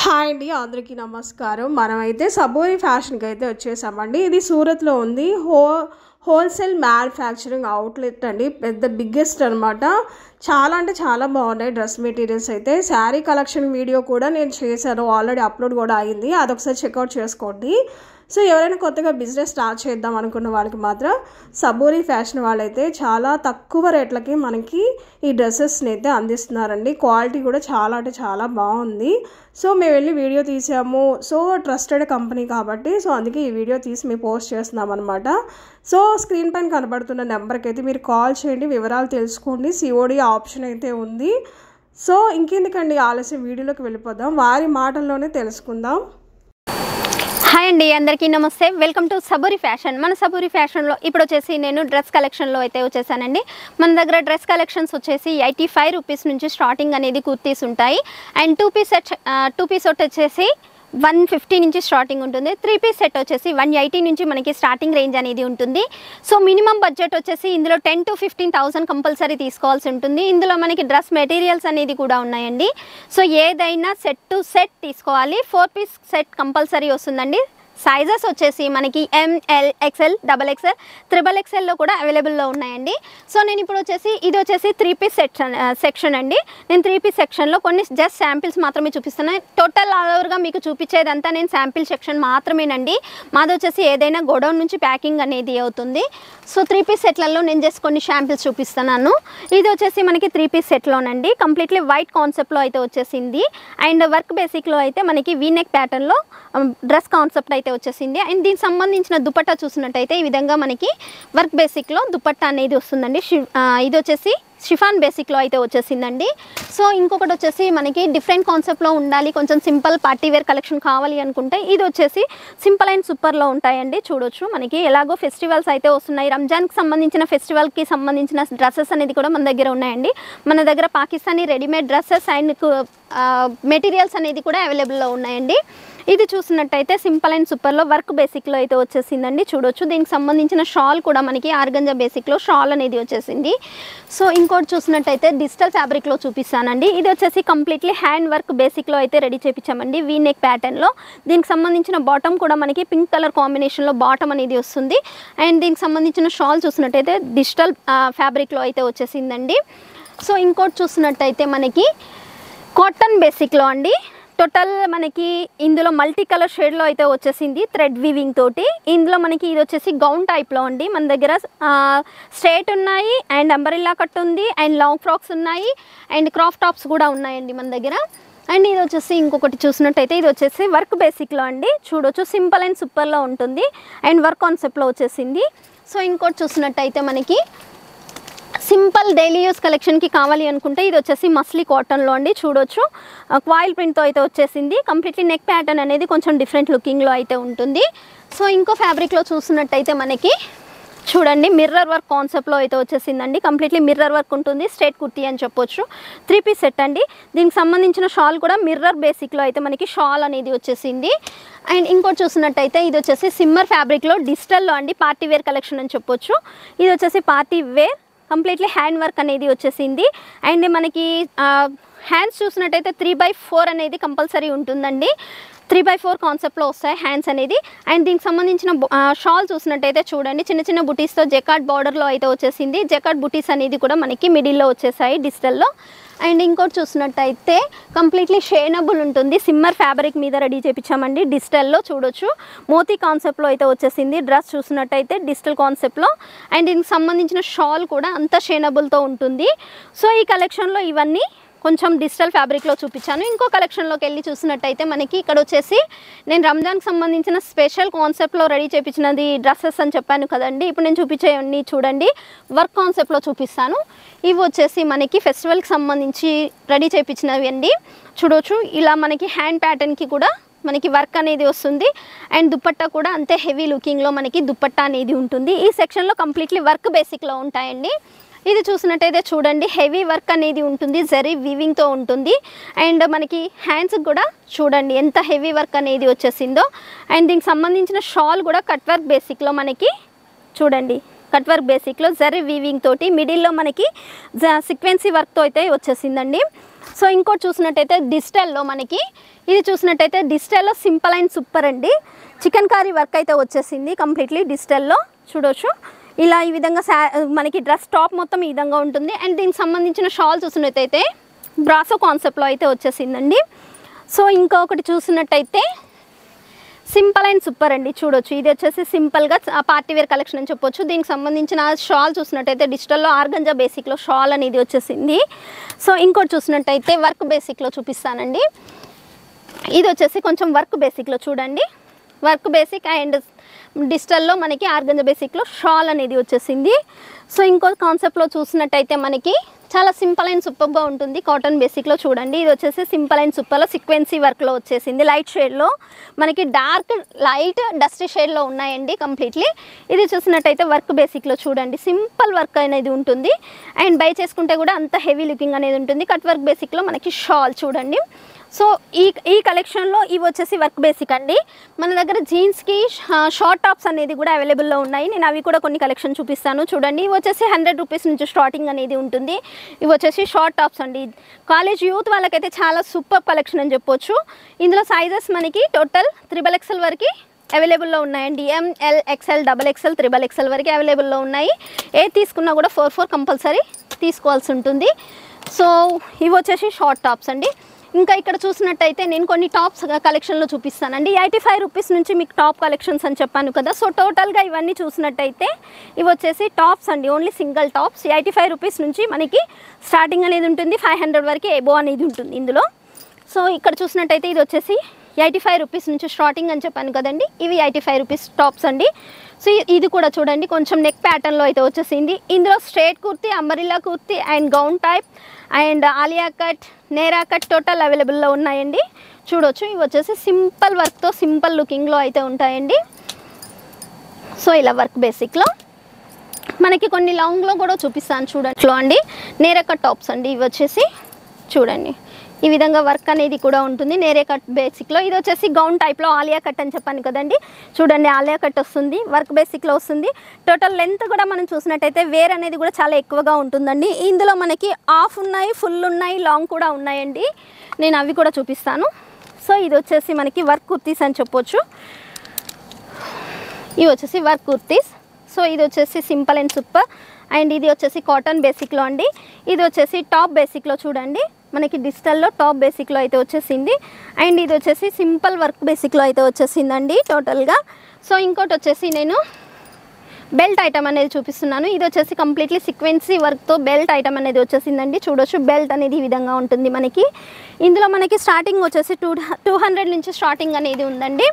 Hi అండి, అందరికీ నమస్కారం. మనమైతే సబోరి ఫ్యాషన్కి అయితే వచ్చేసామండి. ఇది సూరత్లో ఉంది. హోల్సేల్ మ్యానుఫ్యాక్చరింగ్ అవుట్లెట్ అండి, పెద్ద బిగ్గెస్ట్ అనమాట. చాలా అంటే చాలా బాగున్నాయి డ్రెస్ మెటీరియల్స్ అయితే. శారీ కలెక్షన్ వీడియో కూడా నేను చేశాను, ఆల్రెడీ అప్లోడ్ కూడా అయింది, అదొకసారి చెక్అవుట్ చేసుకోండి. సో ఎవరైనా కొత్తగా బిజినెస్ స్టార్ట్ చేద్దాం అనుకున్న వాళ్ళకి మాత్రం సబోరి ఫ్యాషన్ వాళ్ళైతే చాలా తక్కువ రేట్లకి మనకి ఈ డ్రెస్సెస్ని అయితే అందిస్తున్నారండి. క్వాలిటీ కూడా చాలా అంటే చాలా బాగుంది. సో మేము వెళ్ళి వీడియో తీసాము. సో ట్రస్టెడ్ కంపెనీ కాబట్టి సో అందుకే ఈ వీడియో తీసి మేము పోస్ట్ చేస్తున్నాం అనమాట. సో స్క్రీన్ పైన కనబడుతున్న నెంబర్కి అయితే మీరు కాల్ చేయండి, వివరాలు తెలుసుకోండి. సిఓడి ఆప్షన్ అయితే ఉంది. సో ఇంకెందుకండి ఆలస్యం, వీడియోలోకి వెళ్ళిపోదాం, వారి మాటల్లోనే తెలుసుకుందాం. హాయ్ అండి, అందరికీ నమస్తే. Welcome to Sabori fashion. మన సబోరి ఫ్యాషన్లో ఇప్పుడు వచ్చేసి నేను డ్రెస్ కలెక్షన్లో అయితే వచ్చేసానండి. మన దగ్గర డ్రెస్ కలెక్షన్స్ వచ్చేసి 85 రూపీస్ నుంచి స్టార్టింగ్ అనేది కుర్తీస్ ఉంటాయి. అండ్ టూ పీస్ సెట్ వచ్చేసి 150 నుంచి స్టార్టింగ్ ఉంటుంది. 3 పీస్ సెట్ వచ్చేసి 180 నుంచి మనకి స్టార్టింగ్ రేంజ్ అనేది ఉంటుంది. సో మినిమం బడ్జెట్ వచ్చేసి ఇందులో 10,000 to 15,000 కంపల్సరీ తీసుకోవాల్సి ఉంటుంది. ఇందులో మనకి డ్రెస్ మెటీరియల్స్ అనేది కూడా ఉన్నాయండి. సో ఏదైనా సెట్ టు సెట్ తీసుకోవాలి. 4 పీస్ సెట్ కంపల్సరీ వస్తుందండి. సైజెస్ వచ్చేసి మనకి ML, XL, XXL, XXLలో కూడా అవైలబుల్లో ఉన్నాయండి. సో నేను ఇప్పుడు వచ్చేసి ఇది వచ్చేసి 3 పీస్ సెక్షన్ అండి. నేను 3 పీస్ సెక్షన్లో కొన్ని జస్ట్ శాంపిల్స్ మాత్రమే చూపిస్తున్నాను. టోటల్ ఓవర్గా మీకు చూపించేదంతా నేను శాంపిల్ సెక్షన్ మాత్రమేనండి. మాది వచ్చేసి ఏదైనా గోడౌన్ నుంచి ప్యాకింగ్ అనేది అవుతుంది. సో 3 పీస్ సెట్లలో నేను జస్ట్ కొన్ని శాంపిల్స్ చూపిస్తున్నాను. ఇది వచ్చేసి మనకి 3 పీస్ సెట్లోనండి. కంప్లీట్లీ వైట్ కాన్సెప్ట్లో అయితే వచ్చేసింది. అండ్ వర్క్ బేసిక్లో అయితే మనకి వీనెక్ ప్యాటర్న్లో డ్రెస్ కాన్సెప్ట్ అయితే వచ్చేసింది. అండ్ దీనికి సంబంధించిన దుపట్టా చూసినట్టయితే ఈ విధంగా మనకి వర్క్ బేసిక్లో దుపట్టా అనేది వస్తుందండి. ఇది వచ్చేసి షిఫాన్ బేసిక్లో అయితే వచ్చేసిందండి. సో ఇంకొకటి వచ్చేసి మనకి డిఫరెంట్ కాన్సెప్ట్లో ఉండాలి, కొంచెం సింపుల్ పార్టీ వేర్ కలెక్షన్ కావాలి అనుకుంటే ఇది వచ్చేసి సింపుల్ అండ్ సూపర్లో ఉంటాయండి. చూడొచ్చు మనకి ఎలాగో ఫెస్టివల్స్ అయితే వస్తున్నాయి. రంజాన్కి సంబంధించిన ఫెస్టివల్కి సంబంధించిన డ్రెస్సెస్ అనేది కూడా మన దగ్గర ఉన్నాయండి. మన దగ్గర Pakistani readymade dresses and materials అనేది కూడా అవైలబుల్లో ఉన్నాయండి. ఇది చూసినట్టయితే సింపుల్ అండ్ సూపర్లో వర్క్ బేసిక్లో అయితే వచ్చేసిందండి. చూడొచ్చు దీనికి సంబంధించిన షాల్ కూడా మనకి ఆర్గంజా బేసిక్లో షాల్ అనేది వచ్చేసింది. సో ఇంకోటి చూసినట్టయితే డిజిటల్ ఫ్యాబ్రిక్లో చూపిస్తానండి. ఇది వచ్చేసి కంప్లీట్లీ హ్యాండ్ వర్క్ బేసిక్లో అయితే రెడీ చేయించామండి, వీ నెక్ ప్యాటర్న్లో. దీనికి సంబంధించిన బాటమ్ కూడా మనకి పింక్ కలర్ కాంబినేషన్లో బాటమ్ అనేది వస్తుంది. అండ్ దీనికి సంబంధించిన షాల్ చూసినట్టయితే డిజిటల్ ఫ్యాబ్రిక్లో అయితే వచ్చేసిందండి. సో ఇంకోటి చూసినట్టయితే మనకి కాటన్ బేసిక్లో అండి. టోటల్ మనకి ఇందులో మల్టీ కలర్ షేడ్లో అయితే వచ్చేసింది థ్రెడ్ వీవింగ్ తోటి. ఇందులో మనకి ఇది వచ్చేసి గౌన్ టైప్లో అండి. మన దగ్గర స్ట్రైట్ ఉన్నాయి, అండ్ అంబరిల్లా కట్ ఉంది, అండ్ లాంగ్ ఫ్రాక్స్ ఉన్నాయి, అండ్ క్రాఫ్ టాప్స్ కూడా ఉన్నాయండి మన దగ్గర. అండ్ ఇది వచ్చేసి ఇంకొకటి చూసినట్టయితే ఇది వచ్చేసి వర్క్ బేసిక్లో అండి. చూడొచ్చు సింపుల్ అండ్ సూపర్లో ఉంటుంది, అండ్ వర్క్ కాన్సెప్ట్లో వచ్చేసింది. సో ఇంకోటి చూసినట్టయితే మనకి సింపుల్ డైలీ యూస్ కలెక్షన్కి కావాలి అనుకుంటే ఇది వచ్చేసి మస్లీ కాటన్లో అండి. చూడొచ్చు క్వాయిల్ ప్రింట్తో అయితే వచ్చేసింది. కంప్లీట్లీ నెక్ ప్యాటర్న్ అనేది కొంచెం డిఫరెంట్ లుకింగ్లో అయితే ఉంటుంది. సో ఇంకో ఫ్యాబ్రిక్లో చూసినట్టయితే మనకి చూడండి మిర్రర్ వర్క్ కాన్సెప్ట్లో అయితే వచ్చేసిందండి. కంప్లీట్లీ మిర్రర్ వర్క్ ఉంటుంది, స్ట్రేట్ కుర్తీ అని చెప్పొచ్చు. 3 పీస్ సెట్ అండి. దీనికి సంబంధించిన షాల్ కూడా మిర్రర్ బేసిక్లో అయితే మనకి షాల్ అనేది వచ్చేసింది. అండ్ ఇంకోటి చూసినట్టయితే ఇది వచ్చేసి సిమ్మర్ ఫ్యాబ్రిక్లో డిజిటల్లో అండి, పార్టీ వేర్ కలెక్షన్ అని చెప్పొచ్చు. ఇది వచ్చేసి party wear, completely hand work అనేది వచ్చేసింది. అండ్ మనకి హ్యాండ్స్ చూసినట్టయితే 3/4 అనేది కంపల్సరీ ఉంటుందండి. 3/4 కాన్సెప్ట్లో వస్తాయి హ్యాండ్స్ అనేది. అండ్ దీనికి సంబంధించిన షాల్ చూసినట్టయితే చూడండి చిన్న చిన్న బుటీస్తో జెకార్డ్ బార్డర్లో అయితే వచ్చేసింది. జెకార్డ్ బుటీస్ అనేది కూడా మనకి మిడిల్లో వచ్చేసాయి డిజిటల్లో. అండ్ ఇంకోటి చూసినట్టయితే కంప్లీట్లీ షేనబుల్ ఉంటుంది, సిమ్మర్ ఫ్యాబ్రిక్ మీద రెడీ చేయించామండి డిజిటల్లో. చూడొచ్చు మోతీ కాన్సెప్ట్లో అయితే వచ్చేసింది. డ్రెస్ చూసినట్టయితే డిజిటల్ కాన్సెప్ట్లో. అండ్ దీనికి సంబంధించిన షాల్ కూడా అంతా షేనబుల్తో ఉంటుంది. సో ఈ కలెక్షన్లో ఇవన్నీ కొంచెం డిజిటల్ ఫ్యాబ్రిక్లో చూపించాను. ఇంకో కలెక్షన్లోకి వెళ్ళి చూసినట్టయితే మనకి ఇక్కడ వచ్చేసి నేను రంజాన్కి సంబంధించిన స్పెషల్ కాన్సెప్ట్లో రెడీ చేయించినది డ్రెస్సెస్ అని చెప్పాను కదండి. ఇప్పుడు నేను చూపించేవన్నీ చూడండి వర్క్ కాన్సెప్ట్లో చూపిస్తాను. ఇవి వచ్చేసి మనకి ఫెస్టివల్కి సంబంధించి రెడీ చేయించినవి అండి. చూడవచ్చు ఇలా మనకి హ్యాండ్ ప్యాటర్న్కి కూడా మనకి వర్క్ అనేది వస్తుంది. అండ్ దుపట్టా కూడా అంతే హెవీ లుకింగ్లో మనకి దుపట్టా అనేది ఉంటుంది. ఈ సెక్షన్లో కంప్లీట్లీ వర్క్ బేసిక్లో ఉంటాయండి. ఇది చూసినట్టయితే చూడండి హెవీ వర్క్ అనేది ఉంటుంది, జరీ వీవింగ్తో ఉంటుంది. అండ్ మనకి హ్యాండ్స్ కూడా చూడండి ఎంత హెవీ వర్క్ అనేది వచ్చేసిందో. అండ్ దీనికి సంబంధించిన షాల్ కూడా కట్ వర్క్ బేసిక్లో మనకి చూడండి కట్ వర్క్ బేసిక్లో జరీ వీవింగ్ తోటి మిడిల్లో మనకి సీక్వెన్సీ వర్క్తో అయితే వచ్చేసిందండి. సో ఇంకోటి చూసినట్టయితే డిజిటల్లో మనకి ఇది చూసినట్టయితే డిజిటల్లో సింపుల్ అండ్ సూపర్ అండి. చికెన్ కర్రీ వర్క్ అయితే వచ్చేసింది కంప్లీట్లీ డిజిటల్లో చూడొచ్చు. ఇలా ఈ విధంగా మనకి డ్రెస్ టాప్ మొత్తం ఈ విధంగా ఉంటుంది. అండ్ దీనికి సంబంధించిన షాల్ చూసినట్టయితే బ్రాసో కాన్సెప్ట్లో అయితే వచ్చేసిందండి. సో ఇంకొకటి చూసినట్టయితే సింపుల్ అండ్ సూపర్ అండి చూడొచ్చు. ఇది వచ్చేసి సింపుల్గా పార్టీ వేర్ కలెక్షన్ అని చెప్పొచ్చు. దీనికి సంబంధించిన షాల్ చూసినట్టయితే డిజిటల్లో ఆర్గంజా బేసిక్లో షాల్ అనేది వచ్చేసింది. సో ఇంకోటి చూసినట్టయితే వర్క్ బేసిక్లో చూపిస్తానండి. ఇది వచ్చేసి కొంచెం వర్క్ బేసిక్లో చూడండి. వర్క్ బేసిక్ అండ్ డిజిటల్లో మనకి ఆర్గంజా బేసిక్లో షాల్ అనేది వచ్చేసింది. సో ఇంకో కాన్సెప్ట్లో చూసినట్టయితే మనకి చాలా సింపుల్ అండ్ సూపర్గా ఉంటుంది. కాటన్ బేసిక్లో చూడండి. ఇది వచ్చేసి సింపుల్ అండ్ సూపర్లో సీక్వెన్సీ వర్క్లో వచ్చేసింది. లైట్ షేడ్లో మనకి డార్క్ లైట్ డస్టీ షేడ్లో ఉన్నాయండి కంప్లీట్లీ. ఇది చూసినట్టయితే వర్క్ బేసిక్లో చూడండి సింపుల్ వర్క్ అనేది ఉంటుంది. అండ్ బై చేసుకుంటే కూడా అంత హెవీ లుకింగ్ అనేది ఉంటుంది. కట్ వర్క్ బేసిక్లో మనకి షాల్ చూడండి. సో ఈ కలెక్షన్లో ఇవి వచ్చేసి వర్క్ బేసిక్ అండి. మన దగ్గర జీన్స్కి షార్ట్ టాప్స్ అనేది కూడా అవైలబుల్లో ఉన్నాయి. నేను అవి కూడా కొన్ని కలెక్షన్ చూపిస్తాను చూడండి. ఇవి వచ్చేసి 100 రూపీస్ నుంచి స్టార్టింగ్ అనేది ఉంటుంది. ఇవి వచ్చేసి షార్ట్ టాప్స్ అండి. కాలేజ్ యూత్ వాళ్ళకైతే చాలా సూపర్ కలెక్షన్ అని చెప్పొచ్చు. ఇందులో సైజెస్ మనకి టోటల్ XXL వరకు అవైలబుల్లో ఉన్నాయండి. ML XL XXL XXL వరకు అవైలబుల్లో ఉన్నాయి. ఏది తీసుకున్నా కూడా 4 కంపల్సరీ తీసుకోవాల్సి ఉంటుంది. సో ఇవి వచ్చేసి షార్ట్ టాప్స్ అండి. ఇంకా ఇక్కడ చూసినట్టయితే నేను కొన్ని టాప్స్ కలెక్షన్లో చూపిస్తానండి. 85 రూపీస్ నుంచి మీకు టాప్ కలెక్షన్స్ అని చెప్పాను కదా. సో టోటల్గా ఇవన్నీ చూసినట్టయితే ఇవి వచ్చేసి టాప్స్ అండి. ఓన్లీ సింగిల్ టాప్స్ 85 రూపీస్ నుంచి మనకి స్టార్టింగ్ అనేది ఉంటుంది. 500 వరకు ఎబో అనేది ఉంటుంది ఇందులో. సో ఇక్కడ చూసినట్టయితే ఇది వచ్చేసి 85 రూపీస్ నుంచి స్టార్టింగ్ అని చెప్పాను కదండి. ఇవి 85 రూపీస్ టాప్స్ అండి. సో ఇది కూడా చూడండి కొంచెం నెక్ ప్యాటర్న్లో అయితే వచ్చేసింది. ఇందులో straight kurti, umbrella kurti and gown type and Alia cut, Naira cut total అవైలబుల్లో ఉన్నాయండి చూడొచ్చు. ఇవి వచ్చేసి సింపుల్ వర్క్తో సింపుల్ లుకింగ్లో అయితే ఉంటాయండి. సో ఇలా వర్క్ బేసిక్లో మనకి కొన్ని లాంగ్లో కూడా చూపిస్తాను చూడండి అండి. నేరా కట్ టాప్స్ అండి. ఇవి వచ్చేసి చూడండి ఈ విధంగా వర్క్ అనేది కూడా ఉంటుంది నేరే కట్ బేసిక్లో. ఇది వచ్చేసి గౌన్ టైప్లో ఆలియా కట్ అని చెప్పాను కదండి. చూడండి ఆలియా కట్ వస్తుంది, వర్క్ బేసిక్లో వస్తుంది. టోటల్ లెంత్ కూడా మనం చూసినట్టయితే వేర్ అనేది కూడా చాలా ఎక్కువగా ఉంటుందండి. ఇందులో మనకి హాఫ్ ఉన్నాయి, ఫుల్ ఉన్నాయి, లాంగ్ కూడా ఉన్నాయండి. నేను అవి కూడా చూపిస్తాను. సో ఇది వచ్చేసి మనకి వర్క్ కుర్తీస్ అని చెప్పొచ్చు. ఇవి వచ్చేసి వర్క్ కుర్తీస్. సో ఇది వచ్చేసి సింపుల్ అండ్ సూపర్ అండ్ ఇది వచ్చేసి కాటన్ బేసిక్లో అండి. ఇది వచ్చేసి టాప్ బేసిక్లో చూడండి మనకి డిజిటల్లో టాప్ బేసిక్లో అయితే వచ్చేసింది. అండ్ ఇది వచ్చేసి సింపుల్ వర్క్ బేసిక్లో అయితే వచ్చేసిందండి టోటల్గా. సో ఇంకోటి వచ్చేసి నేను బెల్ట్ ఐటమ్ అనేది చూపిస్తున్నాను. ఇది వచ్చేసి కంప్లీట్లీ సీక్వెన్సీ వర్క్తో బెల్ట్ ఐటమ్ అనేది వచ్చేసిందండి చూడొచ్చు. బెల్ట్ అనేది ఈ విధంగా ఉంటుంది మనకి. ఇందులో మనకి స్టార్టింగ్ వచ్చేసి 200 నుంచి స్టార్టింగ్ అనేది ఉందండి.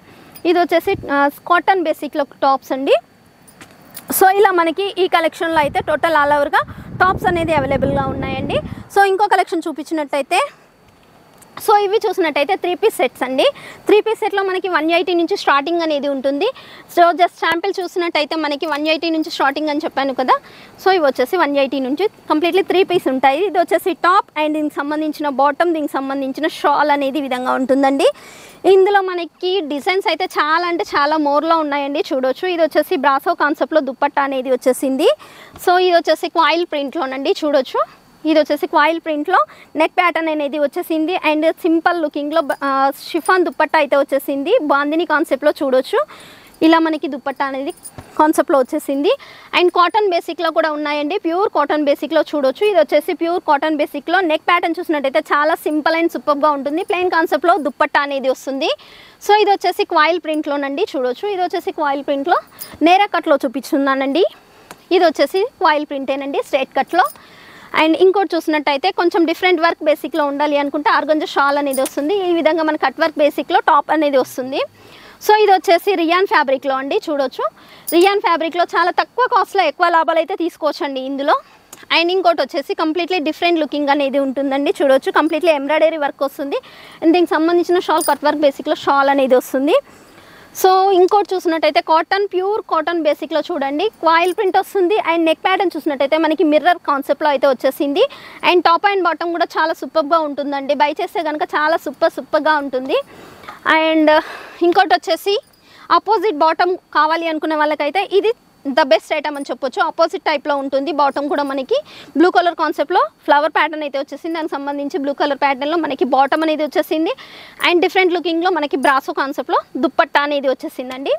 ఇది వచ్చేసి కాటన్ బేసిక్లో టాప్స్ అండి. సో ఇలా మనకి ఈ కలెక్షన్లో అయితే టోటల్ ఆల్ ఓవర్గా టాప్స్ అనేది అవైలబుల్గా ఉన్నాయండి. సో ఇంకో కలెక్షన్ చూపించినట్టయితే సో ఇవి చూసినట్టయితే 3 పీస్ సెట్స్ అండి. 3 పీస్ సెట్లో మనకి 180 నుంచి స్టార్టింగ్ అనేది ఉంటుంది. సో జస్ట్ శాంపిల్ చూసినట్టయితే మనకి 180 నుంచి స్టార్టింగ్ అని చెప్పాను కదా. సో ఇవి వచ్చేసి 180 నుంచి కంప్లీట్లీ 3 పీస్ ఉంటాయి. ఇది వచ్చేసి టాప్ అండ్ దీనికి సంబంధించిన బాటమ్, దీనికి సంబంధించిన షాల్ అనేది ఈ విధంగా ఉంటుందండి. ఇందులో మనకి డిజైన్స్ అయితే చాలా అంటే చాలా మోర్లో ఉన్నాయండి చూడొచ్చు. ఇది వచ్చేసి బ్రాసో కాన్సెప్ట్లో దుప్పట్టా అనేది వచ్చేసింది. సో ఇది వచ్చేసి కాయిల్ ప్రింట్లోనండి చూడొచ్చు. ఇది వచ్చేసి కాయిల్ ప్రింట్లో నెక్ ప్యాటర్న్ అనేది వచ్చేసింది అండ్ సింపుల్ లుకింగ్లో షిఫాన్ దుప్పట్టా అయితే వచ్చేసింది. బాందిని కాన్సెప్ట్లో చూడొచ్చు. ఇలా మనకి దుప్పట్టా అనేది కాన్సెప్ట్లో వచ్చేసింది. అండ్ కాటన్ బేసిక్లో కూడా ఉన్నాయండి. ప్యూర్ కాటన్ బేసిక్లో చూడొచ్చు. ఇది వచ్చేసి ప్యూర్ కాటన్ బేసిక్లో నెక్ ప్యాటర్న్ చూసినట్టయితే చాలా సింపుల్ అండ్ సూపర్గా ఉంటుంది. ప్లెయిన్ కాన్సెప్ట్లో దుప్పట్టా అనేది వస్తుంది. సో ఇది వచ్చేసి కాయిల్ ప్రింట్లోనండి చూడొచ్చు. ఇది వచ్చేసి కాయిల్ ప్రింట్లో నేరా కట్లో చూపిస్తున్నానండి. ఇది వచ్చేసి కాయిల్ ప్రింటేనండి స్ట్రైట్ కట్లో. అండ్ ఇంకోటి చూసినట్టయితే కొంచెం డిఫరెంట్ వర్క్ బేసిక్లో ఉండాలి అనుకుంటే ఆర్గంజా షాల్ అనేది వస్తుంది. ఈ విధంగా మన కట్ వర్క్ బేసిక్లో టాప్ అనేది వస్తుంది. సో ఇది వచ్చేసి రియాన్ ఫ్యాబ్రిక్లో అండి చూడొచ్చు. రియాన్ ఫ్యాబ్రిక్లో చాలా తక్కువ కాస్ట్లో ఎక్కువ లాభాలు అయితే తీసుకోవచ్చండి ఇందులో. అండ్ ఇంకోటి వచ్చేసి కంప్లీట్లీ డిఫరెంట్ లుకింగ్ అనేది ఉంటుందండి చూడొచ్చు. కంప్లీట్లీ ఎంబ్రాయిడరీ వర్క్ వస్తుంది అండ్ దీనికి సంబంధించిన షాల్ కట్ వర్క్ బేసిక్లో షాల్ అనేది వస్తుంది. సో ఇంకోటి చూసినట్టయితే కాటన్ ప్యూర్ కాటన్ బేసిక్లో చూడండి కాయిల్ ప్రింట్ వస్తుంది. అండ్ నెక్ ప్యాటర్న్ చూసినట్టయితే మనకి మిర్రర్ కాన్సెప్ట్లో అయితే వచ్చేసింది. అండ్ టాప్ అండ్ బాటమ్ కూడా చాలా సూపర్గా ఉంటుందండి. బై చేస్తే కనుక చాలా సూపర్గా ఉంటుంది. అండ్ ఇంకోటి వచ్చేసి ఆపోజిట్ బాటమ్ కావాలి అనుకునే వాళ్ళకైతే ఇది ద బెస్ట్ ఐటమ్ అని చెప్పొచ్చు. ఆపోజిట్ టైప్లో ఉంటుంది. బాటమ్ కూడా మనకి బ్లూ కలర్ కాన్సెప్ట్లో ఫ్లవర్ ప్యాటర్న్ అయితే వచ్చేసింది. దానికి సంబంధించి బ్లూ కలర్ ప్యాటర్న్లో మనకి బాటమ్ అనేది వచ్చేసింది. అండ్ డిఫరెంట్ లుకింగ్లో మనకి బ్రాసో కాన్సెప్ట్లో దుప్పట్టా అనేది వచ్చేసిందండి.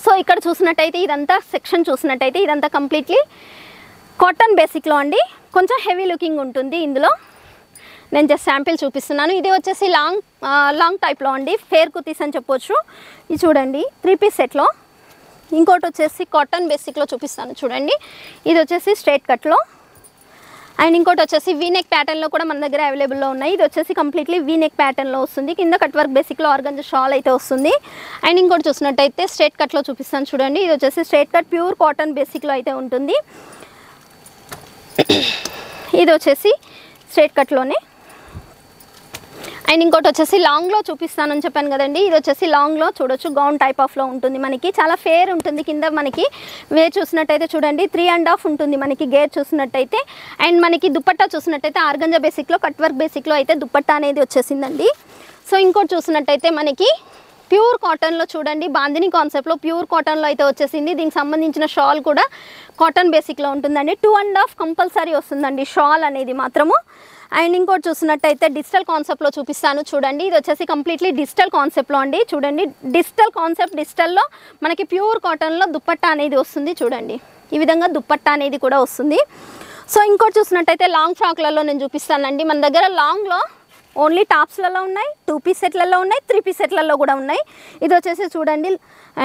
సో ఇక్కడ చూసినట్టయితే ఇదంతా సెక్షన్ చూసినట్టయితే ఇదంతా కంప్లీట్లీ కాటన్ బేసిక్లో అండి. కొంచెం హెవీ లుకింగ్ ఉంటుంది. ఇందులో నేను జస్ట్ శాంపిల్ చూపిస్తున్నాను. ఇది వచ్చేసి లాంగ్ టైప్లో అండి. ఫేర్ కుర్తీస్ అని చెప్పొచ్చు. ఇది చూడండి 3 పీస్ సెట్లో. ఇంకోటి వచ్చేసి కాటన్ బేసిక్లో చూపిస్తాను చూడండి. ఇది వచ్చేసి స్ట్రైట్ కట్లో. అండ్ ఇంకోటి వచ్చేసి వీనెక్ ప్యాటర్న్లో కూడా మన దగ్గర అవైలబుల్లో ఉన్నాయి. ఇది వచ్చేసి కంప్లీట్లీ వీనెక్ ప్యాటర్న్లో వస్తుంది. కింద కట్ వర్క్ బేసిక్లో ఆర్గంజా షాల్ అయితే వస్తుంది. అండ్ ఇంకోటి చూసినట్టయితే స్ట్రైట్ కట్లో చూపిస్తాను చూడండి. ఇది వచ్చేసి స్ట్రైట్ కట్ ప్యూర్ కాటన్ బేసిక్లో అయితే ఉంటుంది. ఇది వచ్చేసి స్ట్రైట్ కట్లోనే. అండ్ ఇంకోటి వచ్చేసి లాంగ్లో చూపిస్తానని చెప్పాను కదండి. ఇది వచ్చేసి లాంగ్లో చూడొచ్చు. గౌన్ టైప్ ఆఫ్లో ఉంటుంది. మనకి చాలా ఫేర్ ఉంటుంది. కింద మనకి వేర్ చూసినట్టయితే చూడండి 3.5 ఉంటుంది మనకి గేర్ చూసినట్టయితే. అండ్ మనకి దుప్పట్టా చూసినట్టయితే ఆర్గంజా బేసిక్లో కట్ వర్క్ బేసిక్లో అయితే దుప్పట్టా అనేది వచ్చేసిందండి. సో ఇంకోటి చూసినట్టయితే మనకి ప్యూర్ కాటన్లో చూడండి బాందిని కాన్సెప్ట్లో ప్యూర్ కాటన్లో అయితే వచ్చేసింది. దీనికి సంబంధించిన షాల్ కూడా కాటన్ బేసిక్లో ఉంటుందండి. 2.5 కంపల్సరీ వస్తుందండి షాల్ అనేది మాత్రము. అండ్ ఇంకోటి చూసినట్టయితే డిజిటల్ కాన్సెప్ట్లో చూపిస్తాను చూడండి. ఇది వచ్చేసి కంప్లీట్లీ డిజిటల్ కాన్సెప్ట్లో అండి. చూడండి డిజిటల్ కాన్సెప్ట్. డిజిటల్లో మనకి ప్యూర్ కాటన్లో దుప్పట్టా అనేది వస్తుంది చూడండి. ఈ విధంగా దుప్పట్టా అనేది కూడా వస్తుంది. సో ఇంకోటి చూసినట్టయితే లాంగ్ ఫ్రాక్లలో నేను చూపిస్తానండి. మన దగ్గర లాంగ్లో ఓన్లీ టాప్స్లలో ఉన్నాయి, 2 పీస్ సెట్లలో ఉన్నాయి, 3 పీస్ సెట్లలో కూడా ఉన్నాయి. ఇది వచ్చేసి చూడండి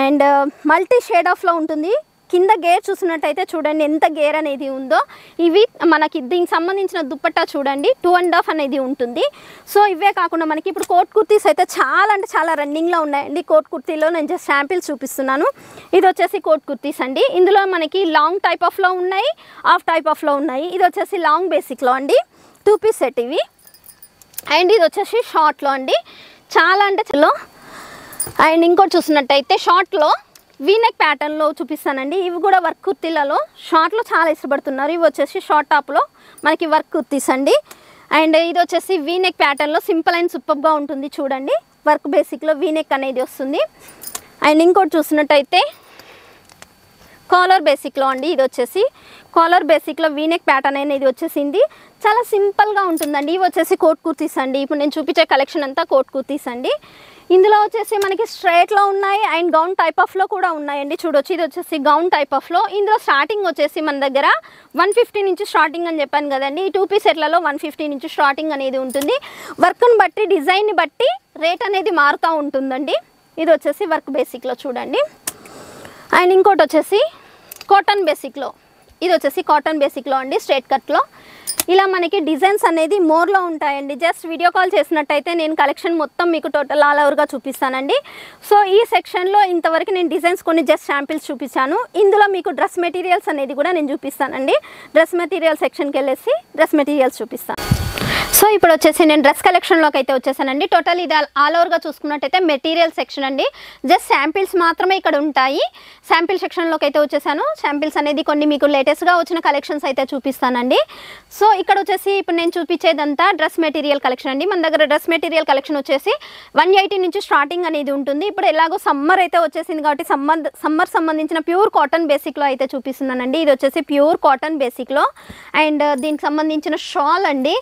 అండ్ మల్టీ షేడ్ ఆఫ్లో ఉంటుంది. కింద గేర్ చూసినట్టయితే చూడండి ఎంత గేర్ అనేది ఉందో. ఇవి మనకి దీనికి సంబంధించిన దుప్పట్టా చూడండి 2.5 అనేది ఉంటుంది. సో ఇవే కాకుండా మనకి ఇప్పుడు కోట్ కుర్తీస్ అయితే చాలా అంటే చాలా రన్నింగ్లో ఉన్నాయండి. కోట్ కుర్తీలో నేను జస్ట్ శాంపిల్స్ చూపిస్తున్నాను. ఇది వచ్చేసి కోట్ కుర్తీస్ అండి. ఇందులో మనకి లాంగ్ టైప్ ఆఫ్లో ఉన్నాయి, హాఫ్ టైప్ ఆఫ్లో ఉన్నాయి. ఇది వచ్చేసి లాంగ్ బేసిక్లో అండి 2 పీస్ సెట్ ఇవి. అండ్ ఇది వచ్చేసి షార్ట్లో అండి. చాలా అంటే చలో. అండ్ ఇంకోటి చూసినట్టయితే షార్ట్లో వీనెక్ ప్యాటర్న్లో చూపిస్తానండి. ఇవి కూడా వర్క్ కుర్తీలలో షార్ట్లో చాలా ఇష్టపడుతున్నారు. ఇవి వచ్చేసి షార్ట్ టాప్లో మనకి వర్క్ కుర్తీస్ అండి. అండ్ ఇది వచ్చేసి వీనెక్ ప్యాటర్న్లో సింపుల్ అండ్ సూపర్గా ఉంటుంది చూడండి. వర్క్ బేసిక్లో వీనెక్ అనేది వస్తుంది. అండ్ ఇంకోటి చూసినట్టయితే కాలర్ బేసిక్లో అండి. ఇది వచ్చేసి కాలర్ బేసిక్లో వీనెక్ ప్యాటర్న్ అనేది వచ్చేసింది. చాలా సింపుల్గా ఉంటుందండి. ఇవి వచ్చేసి కోట్ కుర్తీస్ అండి. ఇప్పుడు నేను చూపించే కలెక్షన్ అంతా కోట్ కుర్తీస్ అండి. ఇందులో వచ్చేసి మనకి స్ట్రైట్లో ఉన్నాయి అండ్ గౌన్ టైప్ ఆఫ్లో కూడా ఉన్నాయండి. చూడొచ్చు ఇది వచ్చేసి గౌన్ టైప్ ఆఫ్లో. ఇందులో స్టార్టింగ్ వచ్చేసి మన దగ్గర 150 నుంచి స్టార్టింగ్ అని చెప్పాను కదండి. ఈ 2 పీస్ సెట్లలో 150 నుంచి స్టార్టింగ్ అనేది ఉంటుంది. వర్క్ని బట్టి డిజైన్ని బట్టి రేట్ అనేది మారుతూ ఉంటుందండి. ఇది వచ్చేసి వర్క్ బేసిక్లో చూడండి. అండ్ ఇంకోటి వచ్చేసి కాటన్ బేసిక్లో. ఇది వచ్చేసి కాటన్ బేసిక్లో అండి స్ట్రైట్ కట్లో. ఇలా మనకి డిజైన్స్ అనేది మోర్లో ఉంటాయండి. జస్ట్ వీడియో కాల్ చేసినట్టయితే నేను కలెక్షన్ మొత్తం మీకు టోటల్ ఆల్ ఓవర్గా చూపిస్తానండి. సో ఈ సెక్షన్లో ఇంతవరకు నేను డిజైన్స్ కొన్ని జస్ట్ శాంపిల్స్ చూపించాను. ఇందులో మీకు డ్రెస్ మెటీరియల్స్ అనేది కూడా నేను చూపిస్తానండి. డ్రెస్ మెటీరియల్ సెక్షన్కి వెళ్ళేసి డ్రెస్ మెటీరియల్స్ చూపిస్తాను. సో ఇప్పుడు వచ్చేసి నేను డ్రెస్ కలెక్షన్లోకి అయితే వచ్చేసానండి. టోటల్ ఇది ఆల్ ఓవర్గా చూసుకున్నట్టయితే మెటీరియల్ సెక్షన్ అండి. జస్ట్ శాంపిల్స్ మాత్రమే ఇక్కడ ఉంటాయి. శాంపిల్ సెక్షన్లోకి అయితే వచ్చేసాను. శాంపిల్స్ అనేది కొన్ని మీకు లేటెస్ట్గా వచ్చిన కలెక్షన్స్ అయితే చూపిస్తానండి. సో ఇక్కడ వచ్చేసి ఇప్పుడు నేను చూపించేదంతా డ్రెస్ మెటీరియల్ కలెక్షన్ అండి. మన దగ్గర డ్రెస్ మెటీరియల్ కలెక్షన్ వచ్చేసి 180 నుంచి స్టార్టింగ్ అనేది ఉంటుంది. ఇప్పుడు ఎలాగో సమ్మర్ అయితే వచ్చేసింది కాబట్టి సమ్మర్ సంబంధించిన ప్యూర్ కాటన్ బేసిక్లో అయితే చూపిస్తున్నానండి. ఇది వచ్చేసి ప్యూర్ కాటన్ బేసిక్లో అండ్ దీనికి సంబంధించిన షాల్ అండి.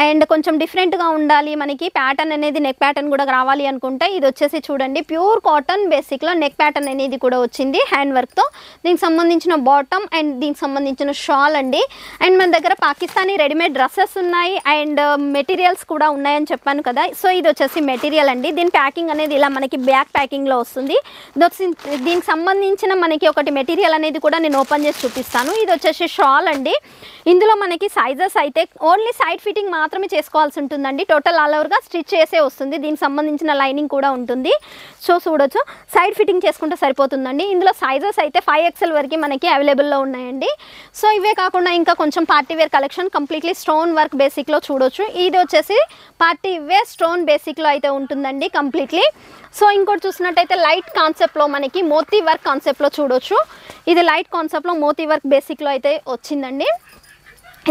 అండ్ కొంచెం డిఫరెంట్గా ఉండాలి మనకి ప్యాటర్న్ అనేది నెక్ ప్యాటర్న్ కూడా రావాలి అనుకుంటే ఇది వచ్చేసి చూడండి ప్యూర్ కాటన్ బేసిక్లో నెక్ ప్యాటర్న్ అనేది కూడా వచ్చింది హ్యాండ్ వర్క్తో. దీనికి సంబంధించిన బాటమ్ అండ్ దీనికి సంబంధించిన షాల్ అండి. అండ్ మన దగ్గర పాకిస్తానీ రెడీమేడ్ డ్రెస్సెస్ ఉన్నాయి అండ్ మెటీరియల్స్ కూడా ఉన్నాయని చెప్పాను కదా. సో ఇది వచ్చేసి మెటీరియల్ అండి. దీని ప్యాకింగ్ అనేది ఇలా మనకి బ్యాక్ ప్యాకింగ్లో వస్తుంది. దీనికి సంబంధించిన మనకి ఒకటి మెటీరియల్ అనేది కూడా నేను ఓపెన్ చేసి చూపిస్తాను. ఇది వచ్చేసి షాల్ అండి. ఇందులో మనకి సైజెస్ అయితే ఓన్లీ సైడ్ ఫిట్టింగ్ మాత్రమే చేసుకోవాల్సి ఉంటుందండి. టోటల్ ఆల్ ఓవర్గా స్టిచ్ చేసే వస్తుంది. దీనికి సంబంధించిన లైనింగ్ కూడా ఉంటుంది. సో చూడొచ్చు సైడ్ ఫిట్టింగ్ చేసుకుంటే సరిపోతుందండి. ఇందులో సైజెస్ అయితే 5XL వరకు మనకి అవైలబుల్లో ఉన్నాయండి. సో ఇవే కాకుండా ఇంకా కొంచెం party wear collection completely stone work బేసిక్లో చూడొచ్చు. ఇది వచ్చేసి పార్టీ వేర్ స్టోన్ బేసిక్లో అయితే ఉంటుందండి కంప్లీట్లీ. సో ఇంకోటి చూసినట్టయితే లైట్ కాన్సెప్ట్లో మనకి మోతీ వర్క్ కాన్సెప్ట్లో చూడొచ్చు. ఇది లైట్ కాన్సెప్ట్లో మోతీ వర్క్ బేసిక్లో అయితే వచ్చిందండి.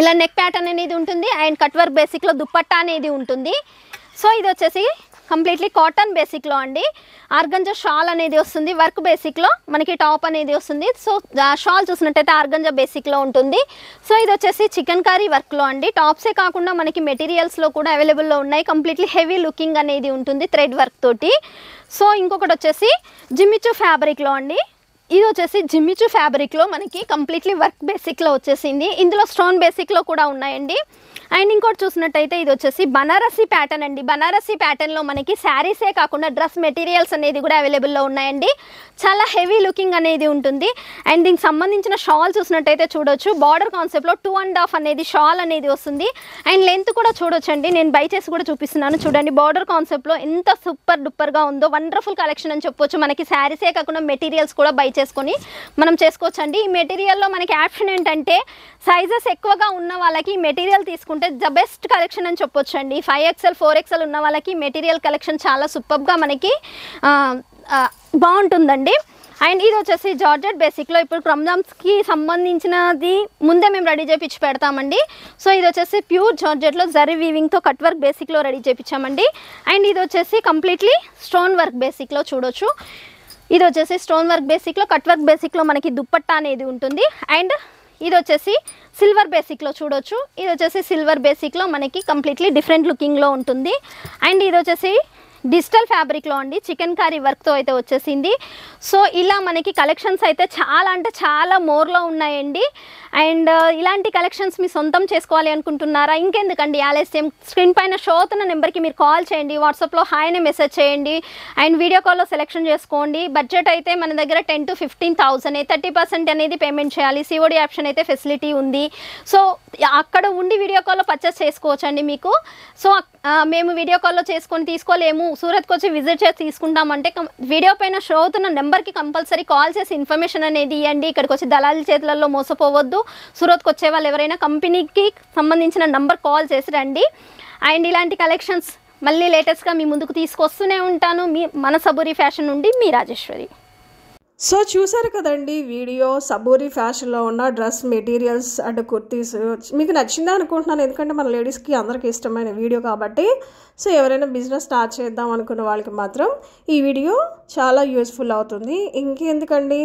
ఇలా నెక్ ప్యాటర్న్ అనేది ఉంటుంది అండ్ కట్ వర్క్ బేసిక్లో దుప్పట్టా అనేది ఉంటుంది. సో ఇది వచ్చేసి కంప్లీట్లీ కాటన్ బేసిక్లో అండి. ఆర్గంజా షాల్ అనేది వస్తుంది, వర్క్ బేసిక్లో మనకి టాప్ అనేది వస్తుంది. సో షాల్ చూసినట్టయితే ఆర్గంజా బేసిక్లో ఉంటుంది. సో ఇది వచ్చేసి చికెన్ కారీ వర్క్లో అండి. టాప్సే కాకుండా మనకి మెటీరియల్స్లో కూడా అవైలబుల్లో ఉన్నాయి. కంప్లీట్లీ హెవీ లుకింగ్ అనేది ఉంటుంది థ్రెడ్ వర్క్ తోటి. సో ఇంకొకటి వచ్చేసి జిమ్మిచూ ఫ్యాబ్రిక్లో అండి. ఇది వచ్చేసి జిమ్మిచూ ఫ్యాబ్రిక్లో మనకి కంప్లీట్లీ వర్క్ బేసిక్లో వచ్చేసింది. ఇందులో స్టోన్ బేసిక్లో కూడా ఉన్నాయండి. అండ్ ఇంకోటి చూసినట్టయితే ఇది వచ్చేసి బనారసీ ప్యాటర్న్ అండి. బనారసీ ప్యాటర్న్లో మనకి శారీసే కాకుండా డ్రెస్ మెటీరియల్స్ అనేది కూడా అవైలబుల్లో ఉన్నాయండి. చాలా హెవీ లుకింగ్ అనేది ఉంటుంది. అండ్ దీనికి సంబంధించిన షాల్ చూసినట్టయితే చూడొచ్చు, బార్డర్ కాన్సెప్ట్లో 2.5 అనేది షాల్ అనేది వస్తుంది. అండ్ లెంత్ కూడా చూడొచ్చండి, నేను బై చేసి కూడా చూపిస్తున్నాను చూడండి. బార్డర్ కాన్సెప్ట్లో ఎంత సూపర్ డూపర్గా ఉందో, వండర్ఫుల్ కలెక్షన్ అని చెప్పొచ్చు. మనకి శారీసే కాకుండా మెటీరియల్స్ కూడా బై చేసుకొని మనం చేసుకోవచ్చండి. ఈ మెటీరియల్లో మనకి ఆప్షన్ ఏంటంటే సైజెస్ ఎక్కువగా ఉన్న వాళ్ళకి మెటీరియల్ తీసుకుంటే ద బెస్ట్ కలెక్షన్ అని చెప్పొచ్చు అండి. 5XL 4XL ఉన్న వాళ్ళకి మెటీరియల్ కలెక్షన్ చాలా సూపర్గా మనకి బాగుంటుందండి. అండ్ ఇది వచ్చేసి జార్జెట్ బేసిక్లో ఇప్పుడు రంజాన్స్కి సంబంధించినది ముందే మేము రెడీ చేయించి పెడతామండి. సో ఇది వచ్చేసి ప్యూర్ జార్జెట్లో జరీ వీవింగ్తో కట్ వర్క్ బేసిక్లో రెడీ చేయించామండి. అండ్ ఇది వచ్చేసి కంప్లీట్లీ స్టోన్ వర్క్ బేసిక్లో చూడొచ్చు. ఇది వచ్చేసి స్టోన్ వర్క్ బేసిక్లో కట్ వర్క్ బేసిక్లో మనకి దుప్పట్టా అనేది ఉంటుంది. అండ్ ఇది వచ్చేసి సిల్వర్ బేసిక్లో చూడొచ్చు. ఇది వచ్చేసి సిల్వర్ బేసిక్లో మనకి కంప్లీట్లీ డిఫరెంట్ లుకింగ్లో ఉంటుంది. అండ్ ఇది వచ్చేసి డిజిటల్ ఫ్యాబ్రిక్లో అండి, చికెన్ కారీ వర్క్తో అయితే వచ్చేసింది. సో ఇలా మనకి కలెక్షన్స్ అయితే చాలా అంటే చాలా మోర్లో ఉన్నాయండి. అండ్ ఇలాంటి కలెక్షన్స్ మీ సొంతం చేసుకోవాలి అనుకుంటున్నారా? ఇంకెందుకండి ఆలస్యం, స్క్రీన్ పైన షో అవుతున్న నెంబర్కి మీరు కాల్ చేయండి, వాట్సాప్లో హాయ్ అనే మెసేజ్ చేయండి. అండ్ వీడియో కాల్లో సెలెక్షన్ చేసుకోండి. బడ్జెట్ అయితే మన దగ్గర 10 to 15,000, 30% అనేది పేమెంట్ చేయాలి. COD ఆప్షన్ అయితే ఫెసిలిటీ ఉంది. సో అక్కడ ఉండి వీడియో కాల్లో పర్చేస్ చేసుకోవచ్చు అండి మీకు. సో మేము వీడియో కాల్లో చేసుకొని తీసుకోలేము, సూరత్కి వచ్చి విజిట్ చేసి తీసుకుంటామంటే వీడియో పైన షో అవుతున్న నెంబర్కి కంపల్సరీ కాల్ చేసి ఇన్ఫర్మేషన్ అనేది ఇవ్వండి. ఇక్కడికి వచ్చి దళాల చేతులలో మోసపోవద్దు. సూరత్కి వచ్చే వాళ్ళు ఎవరైనా కంపెనీకి సంబంధించిన నంబర్ కాల్ చేసి రండి. అండ్ ఇలాంటి కలెక్షన్స్ మళ్ళీ లేటెస్ట్గా మీ ముందుకు తీసుకొస్తూనే ఉంటాను. మన సబూరి ఫ్యాషన్ నుండి మీ రాజేశ్వరి. సో చూసారు కదండి వీడియో, సబూరి ఫ్యాషన్లో ఉన్న డ్రెస్ మెటీరియల్స్ అండ్ కుర్తీస్ మీకు నచ్చిందా అనుకుంటున్నాను. ఎందుకంటే మన లేడీస్కి అందరికీ ఇష్టమైన వీడియో కాబట్టి. సో ఎవరైనా బిజినెస్ స్టార్ట్ చేద్దాం అనుకున్న వాళ్ళకి మాత్రం ఈ వీడియో చాలా యూస్ఫుల్ అవుతుంది. ఇంకెందుకండి,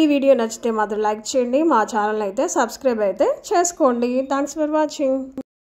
ఈ వీడియో నచ్చితే మాత్రం లైక్ చేయండి, మా ఛానల్ అయితే సబ్స్క్రైబ్ అయితే చేసుకోండి. Thanks for watching.